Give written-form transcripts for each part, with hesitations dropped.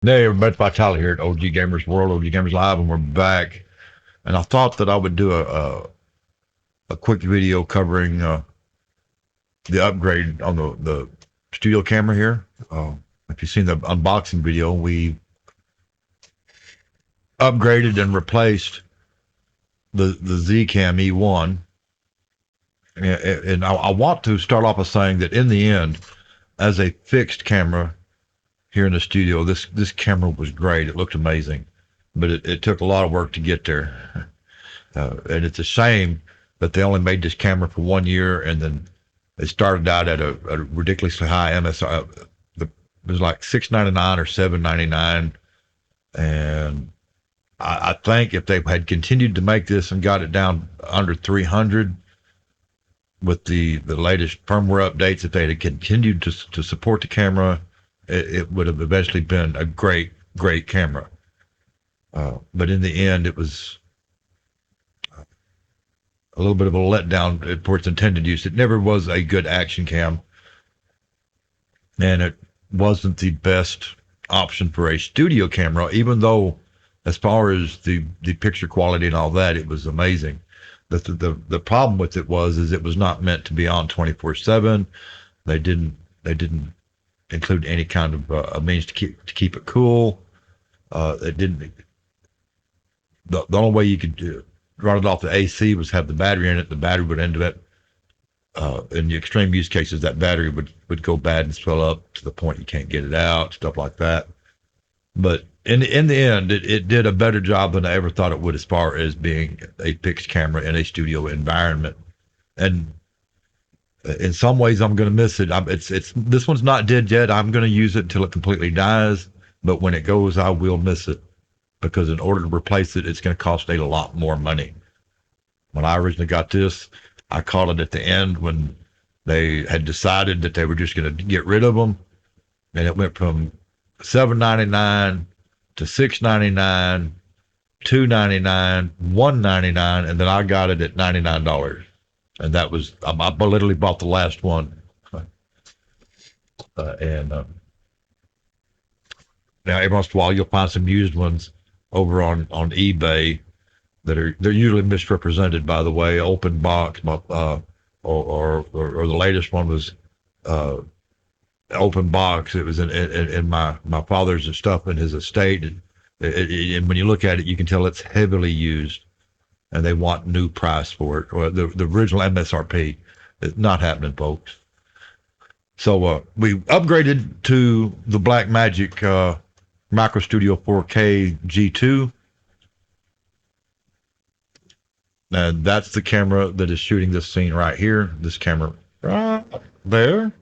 Hey, everybody, it's Tyler here at OG Gamers World, OG Gamers Live, and we're back. And I thought that I would do a quick video covering the upgrade on the studio camera here. If you've seen the unboxing video, we upgraded and replaced the Z-Cam E1. And I want to start off by saying that in the end, as a fixed camera here in the studio, this camera was great. It looked amazing, but it took a lot of work to get there. And it's a shame that they only made this camera for 1 year, and then it started out at a ridiculously high MSR. It was like $699 or $799, and I think if they had continued to make this and got it down under 300 with the latest firmware updates, if they had continued to support the camera, it would have eventually been a great camera. But in the end, it was a little bit of a letdown for its intended use. It never was a good action cam, and it wasn't the best option for a studio camera, even though as far as the picture quality and all that, it was amazing. The problem with it is it was not meant to be on 24/7. They didn't include any kind of a means to keep it cool. It didn't. The only way you could run it off the AC was have the battery in it. The battery would end up, in the extreme use cases, that battery would go bad and swell up to the point you can't get it out, stuff like that. But in the end, it did a better job than I ever thought it would as far as being a fixed camera in a studio environment. And in some ways, I'm going to miss it. It's this one's not dead yet. I'm going to use it until it completely dies. But when it goes, I will miss it, because in order to replace it, it's going to cost a lot more money. When I originally got this, I caught it at the end when they had decided that they were just going to get rid of them, and it went from $799 to $699, $299, $199, and then I got it at $99, and that was I literally bought the last one. And Now every once in a while you'll find some used ones over on eBay they're usually misrepresented, by the way. Open box, or the latest one was uh, open box. It was in my father's stuff in his estate, and when you look at it, you can tell it's heavily used, and they want new price for it, or the original MSRP. It's not happening, folks. So we upgraded to the Blackmagic Micro Studio 4K G2. And that's the camera that is shooting this scene right here. This camera right there.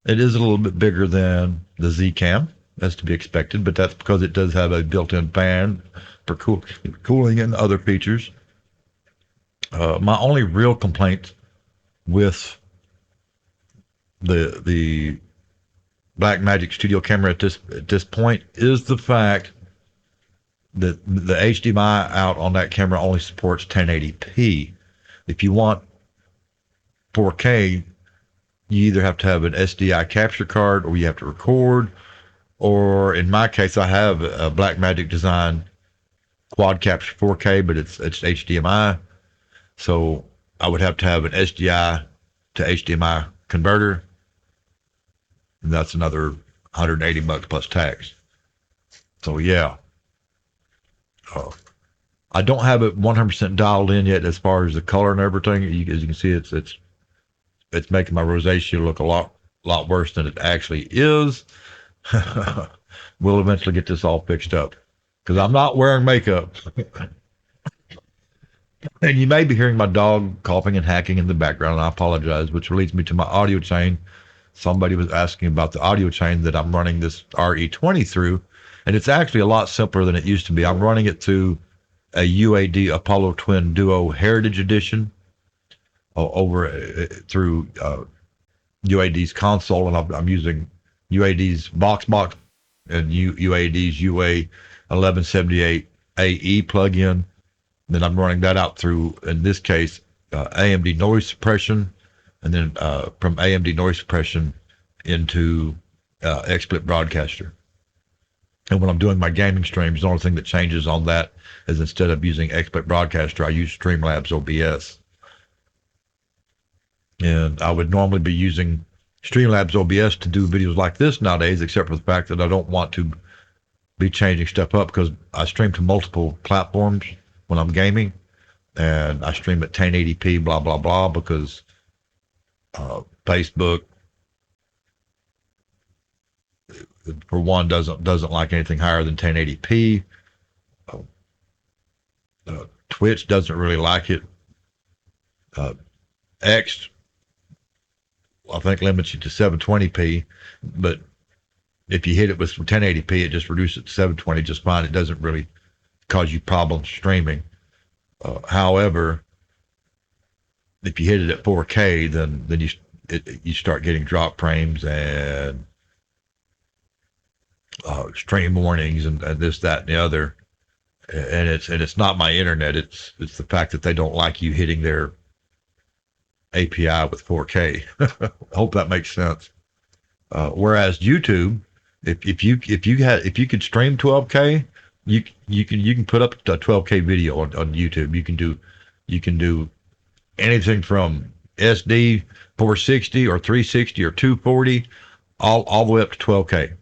It is a little bit bigger than the Z Cam, as to be expected, but that's because it does have a built-in fan for cooling and other features. My only real complaint with the Blackmagic Studio camera at this point is the fact the HDMI out on that camera only supports 1080p. If you want 4K, you either have to have an SDI capture card, or you have to record, or in my case, I have a Blackmagic design quad capture 4K, but it's HDMI. So I would have to have an SDI to HDMI converter, and that's another $180 plus tax. So yeah. I don't have it 100% dialed in yet as far as the color and everything. As you can see, it's making my rosacea look a lot worse than it actually is. We'll eventually get this all fixed up, because I'm not wearing makeup. And you may be hearing my dog coughing and hacking in the background, and I apologize, which leads me to my audio chain. Somebody was asking about the audio chain that I'm running this RE20 through, and it's actually a lot simpler than it used to be. I'm running it through a UAD Apollo Twin Duo Heritage Edition over through UAD's console, and I'm using UAD's box and UAD's UA 1178 AE plugin. Then I'm running that out through, in this case, AMD noise suppression, and then from AMD noise suppression into XSplit Broadcaster. And when I'm doing my gaming streams, the only thing that changes on that is instead of using Expert Broadcaster, I use Streamlabs OBS. And I would normally be using Streamlabs OBS to do videos like this nowadays, except for the fact that I don't want to be changing stuff up because I stream to multiple platforms when I'm gaming, and I stream at 1080p, blah blah blah, because Facebook, for one, doesn't like anything higher than 1080p. Twitch doesn't really like it. X, I think, limits you to 720p, but if you hit it with 1080p, it just reduces it to 720 just fine. It doesn't really cause you problems streaming. However, if you hit it at 4K, then you start getting drop frames and stream warnings and this, that, and the other. And it's not my internet. It's the fact that they don't like you hitting their API with 4K. I hope that makes sense. Whereas YouTube, if you could stream 12K, you can put up a 12K video on YouTube. You can do anything from SD 460 or 360 or 240, all the way up to 12K.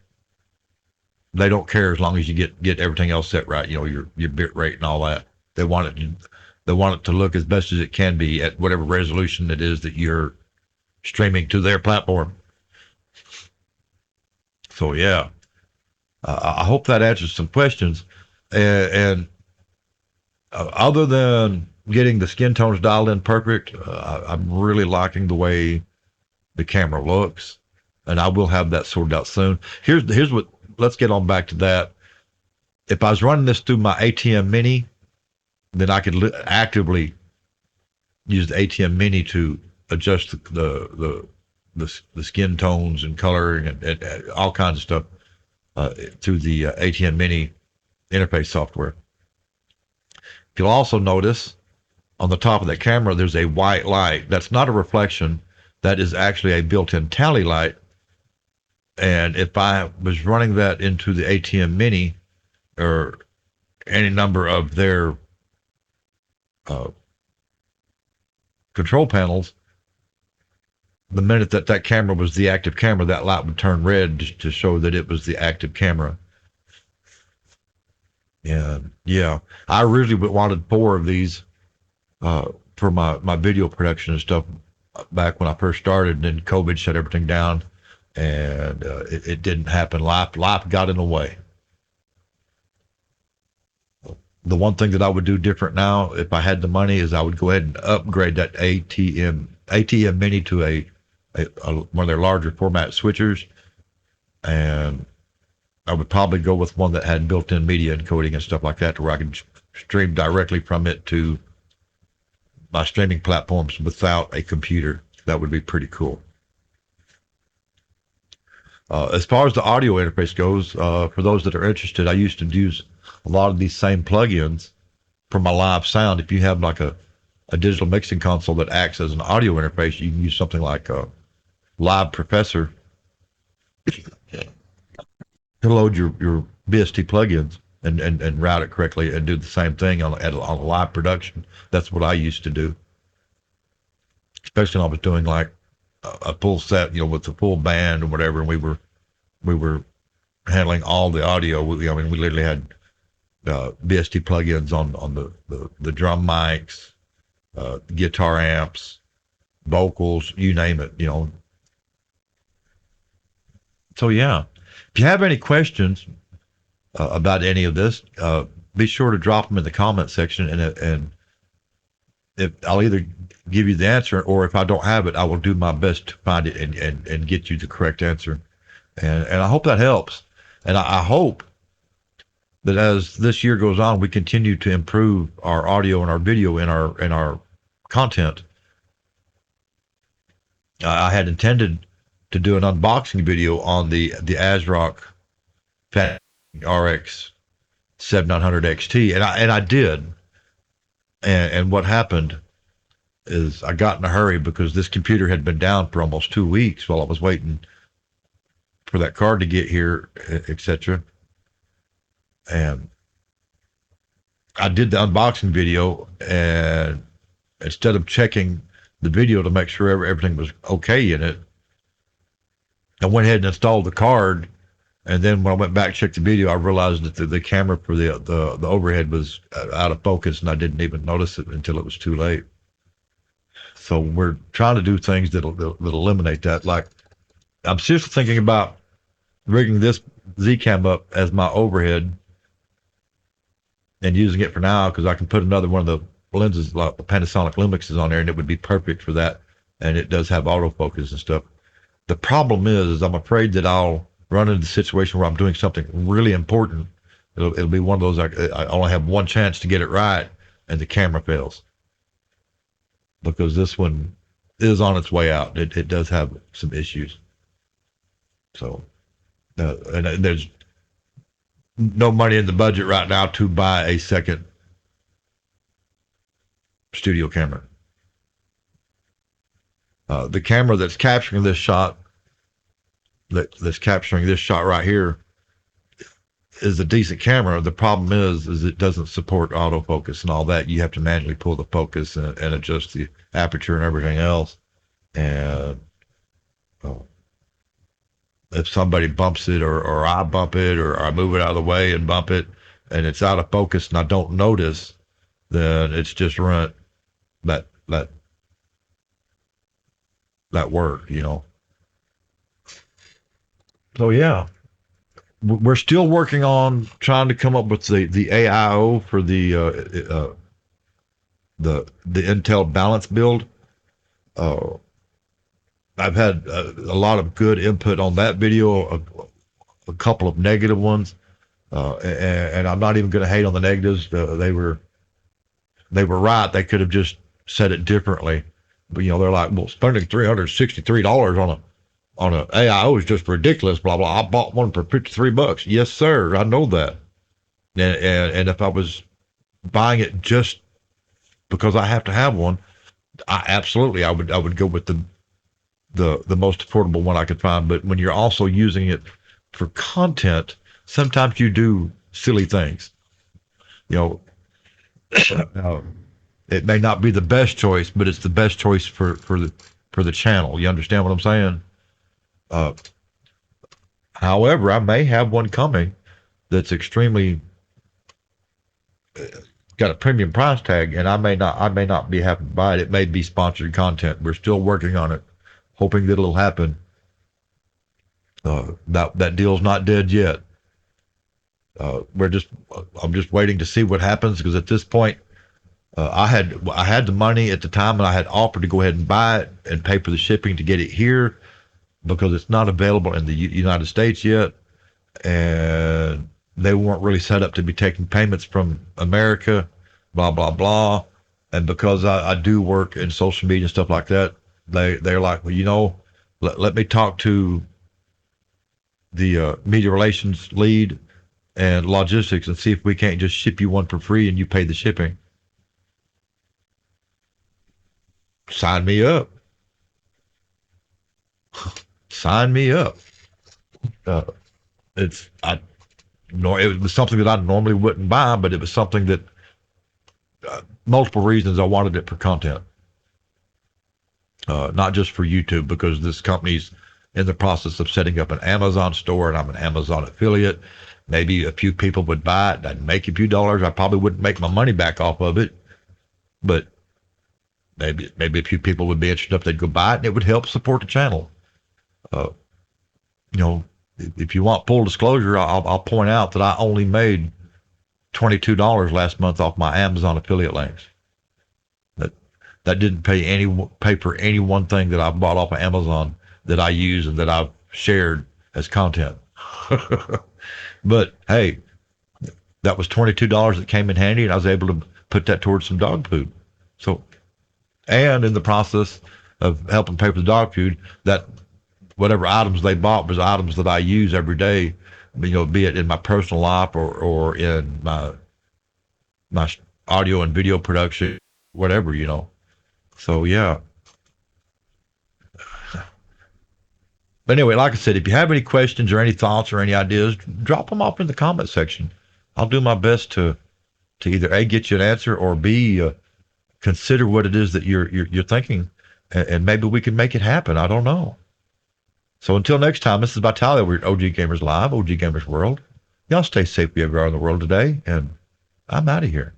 They don't care as long as you get everything else set right. Your bit rate and all that. They want it to look as best as it can be at whatever resolution it is that you're streaming to their platform. So yeah, I hope that answers some questions. And other than getting the skin tones dialed in perfect, I'm really liking the way the camera looks, and I will have that sorted out soon. Here's what. Let's get on back to that. If I was running this through my ATM Mini, then I could actively use the ATM Mini to adjust the skin tones and coloring and all kinds of stuff through the ATM Mini interface software. You'll also notice on the top of that camera, there's a white light. That's not a reflection. That is actually a built-in tally light. And if I was running that into the ATM Mini or any number of their control panels, the minute that camera was the active camera, that light would turn red to show that it was the active camera. And yeah, I originally wanted 4 of these for my video production and stuff back when I first started, and then COVID shut everything down, and it didn't happen. Life got in the way. The one thing that I would do different now, if I had the money, is I would go ahead and upgrade that ATM Mini to one of their larger format switchers, and I would probably go with one that had built-in media encoding and stuff like that, to where I could stream directly from it to my streaming platforms without a computer. That would be pretty cool. As far as the audio interface goes, for those that are interested, I used to use a lot of these same plugins for my live sound. If you have like a digital mixing console that acts as an audio interface, you can use something like a Live Professor to load your BST plugins and route it correctly and do the same thing on a live production. That's what I used to do, especially when I was doing like a full set, with the full band or whatever, and we were handling all the audio. We literally had BST plugins on the drum mics, guitar amps, vocals, you name it. So yeah, if you have any questions about any of this, be sure to drop them in the comment section, and if I'll either give you the answer, or if I don't have it, I will do my best to find it and get you the correct answer. And I hope that helps. And I hope that as this year goes on, we continue to improve our audio and our video and our content. I had intended to do an unboxing video on the ASRock RX 7900 XT, and I did. And what happened is I got in a hurry because this computer had been down for almost 2 weeks while I was waiting for that card to get here, etc. And I did the unboxing video, and instead of checking the video to make sure everything was okay in it, I went ahead and installed the card. And then when I went back and checked the video, I realized that the camera for the overhead was out of focus, and I didn't even notice it until it was too late. So we're trying to do things that'll eliminate that. Like, I'm seriously thinking about rigging this Z-Cam up as my overhead and using it for now, because I can put another one of the lenses, like the Panasonic Lumixes, on there, and it would be perfect for that. And it does have autofocus and stuff. The problem is I'm afraid that I'll run into the situation where I'm doing something really important. It'll be one of those, I only have one chance to get it right, and the camera fails. Because this one is on its way out. It does have some issues. So, and there's no money in the budget right now to buy a second studio camera. The camera that's capturing this shot, that's capturing this shot right here, is a decent camera. The problem is it doesn't support autofocus and all that. You have to manually pull the focus and adjust the aperture and everything else. And if somebody bumps it, or I bump it, or I move it out of the way and bump it, and it's out of focus and I don't notice, then it's just ruined that work, you know. So yeah, we're still working on trying to come up with the AIO for the Intel balance build. I've had a lot of good input on that video, a couple of negative ones, and I'm not even going to hate on the negatives. They were right. They could have just said it differently, but you know, they're like, well, spending $363 on a AIO is just ridiculous. Blah blah. I bought one for $53. Yes, sir. I know that. And if I was buying it just because I have to have one, I would go with the most affordable one I could find. But when you're also using it for content, sometimes you do silly things. You know, it may not be the best choice, but it's the best choice for the channel. You understand what I'm saying? However, I may have one coming that's extremely got a premium price tag, and I may not be happy to buy it. It may be sponsored content. We're still working on it, hoping that it'll happen. That deal's not dead yet. I'm just waiting to see what happens, because at this point, I had the money at the time, and I had offered to go ahead and buy it and pay for the shipping to get it here, because it's not available in the United States yet, and they weren't really set up to be taking payments from America, blah blah blah. And because I do work in social media and stuff like that, they're like, well, you know, let me talk to the media relations lead and logistics and see if we can't just ship you one for free and you pay the shipping. Sign me up. Sign me up. Uh, it was something that I normally wouldn't buy, but it was something that multiple reasons I wanted it for content, not just for YouTube, because this company's in the process of setting up an Amazon store, and I'm an Amazon affiliate. Maybe a few people would buy it. I'd make a few dollars. I probably wouldn't make my money back off of it, but maybe a few people would be interested if they'd go buy it, and it would help support the channel. You know, if you want full disclosure, I'll point out that I only made $22 last month off my Amazon affiliate links. That didn't pay for any one thing that I bought off of Amazon that I use and that I've shared as content. But hey, that was $22 that came in handy, and I was able to put that towards some dog food. So, and in the process of helping pay for the dog food, that whatever items they bought was items that I use every day, you know, be it in my personal life or in my audio and video production, whatever, you know. So yeah. But anyway, like I said, if you have any questions or any thoughts or any ideas, drop them off in the comment section. I'll do my best to either A, get you an answer, or B, consider what it is that you're thinking, and maybe we can make it happen. I don't know. So until next time, this is Vitalia. We're at OG Gamers Live, OG Gamers World. Y'all stay safe wherever you are in the world today, and I'm out of here.